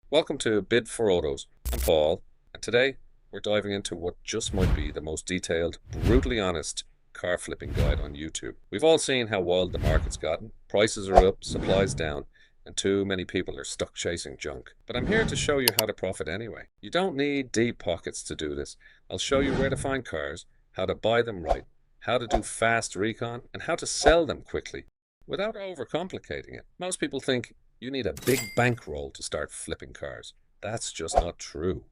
Welcome to BidForAutos. I'm Paul, and today we're diving into what just might be the most detailed, brutally honest car flipping guide on YouTube. We've all seen how wild the market's gotten. Prices are up, supplies down, and too many people are stuck chasing junk. But I'm here to show you how to profit anyway. You don't need deep pockets to do this. I'll show you where to find cars, how to buy them right, how to do fast recon, and how to sell them quickly without overcomplicating it. Most people think you need a big bankroll to start flipping cars. That's just not true.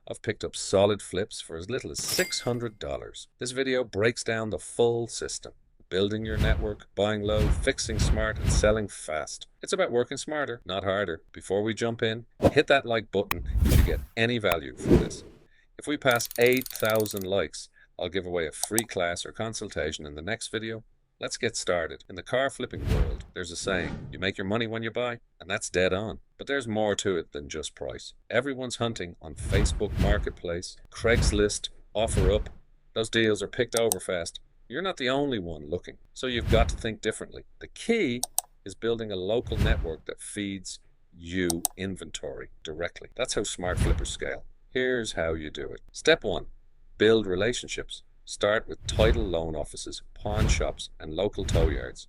I've picked up solid flips for as little as $600. This video breaks down the full system. Building your network, buying low, fixing smart, and selling fast. It's about working smarter, not harder. Before we jump in, hit that like button if you get any value from this. If we pass 8,000 likes, I'll give away a free class or consultation in the next video. Let's get started. In the car flipping world, there's a saying, you make your money when you buy, and that's dead on. But there's more to it than just price. Everyone's hunting on Facebook Marketplace, Craigslist, OfferUp. Those deals are picked over fast. You're not the only one looking, so you've got to think differently. The key is building a local network that feeds you inventory directly. That's how smart flippers scale. Here's how you do it. Step 1, build relationships. Start with title loan offices, pawn shops, and local tow yards.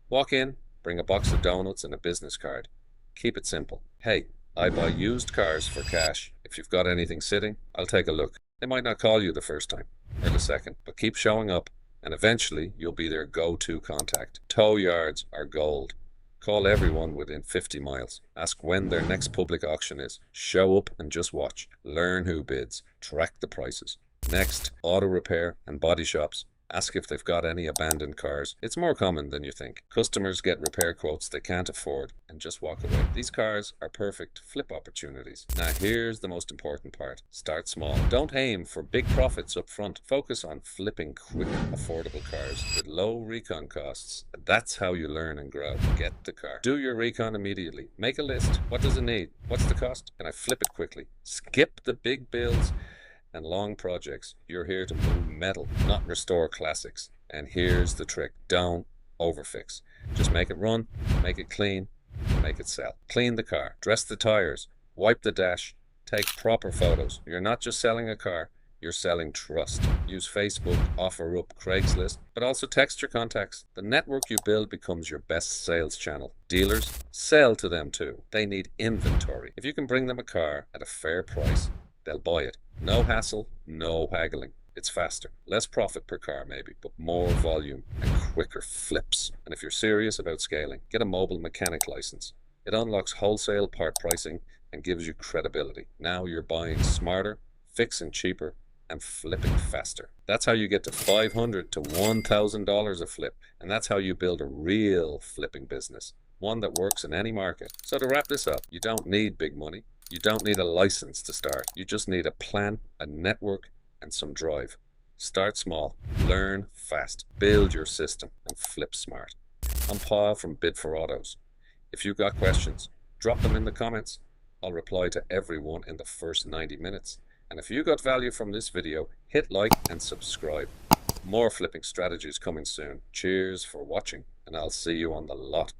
Walk in, bring a box of donuts and a business card. Keep it simple. Hey, I buy used cars for cash. If you've got anything sitting, I'll take a look. They might not call you the first time or the second, but keep showing up, and eventually you'll be their go-to contact. Tow yards are gold. Call everyone within 50 miles. Ask when their next public auction is. Show up and just watch. Learn who bids. Track the prices. Next, auto repair and body shops. Ask if they've got any abandoned cars. It's more common than you think. Customers get repair quotes they can't afford and just walk away. These cars are perfect flip opportunities. Now here's the most important part. Start small. Don't aim for big profits up front. Focus on flipping quick, affordable cars with low recon costs. That's how you learn and grow. Get the car. Do your recon immediately. Make a list. What does it need? What's the cost? Can I flip it quickly? Skip the big bills and long projects. You're here to move metal, not restore classics. And here's the trick. Don't overfix. Just make it run, make it clean, and make it sell. Clean the car, dress the tires, wipe the dash, take proper photos. You're not just selling a car, you're selling trust. Use Facebook, OfferUp, Craigslist, but also text your contacts. The network you build becomes your best sales channel. Dealers, sell to them too. They need inventory. If you can bring them a car at a fair price, they'll buy it. No hassle, no haggling. It's faster. Less profit per car maybe, but more volume and quicker flips. And if you're serious about scaling, get a mobile mechanic license. It unlocks wholesale part pricing and gives you credibility. Now you're buying smarter, fixing cheaper, and flipping faster. That's how you get to $500 to $1,000 a flip. And that's how you build a real flipping business. One that works in any market. So to wrap this up, you don't need big money. You don't need a license to start. You just need a plan, a network, and some drive. Start small, learn fast, build your system, and flip smart. I'm Paul from BidForAutos. If you've got questions, drop them in the comments. I'll reply to everyone in the first 90 minutes. And if you got value from this video, hit like and subscribe. More flipping strategies coming soon. Cheers for watching, and I'll see you on the lot.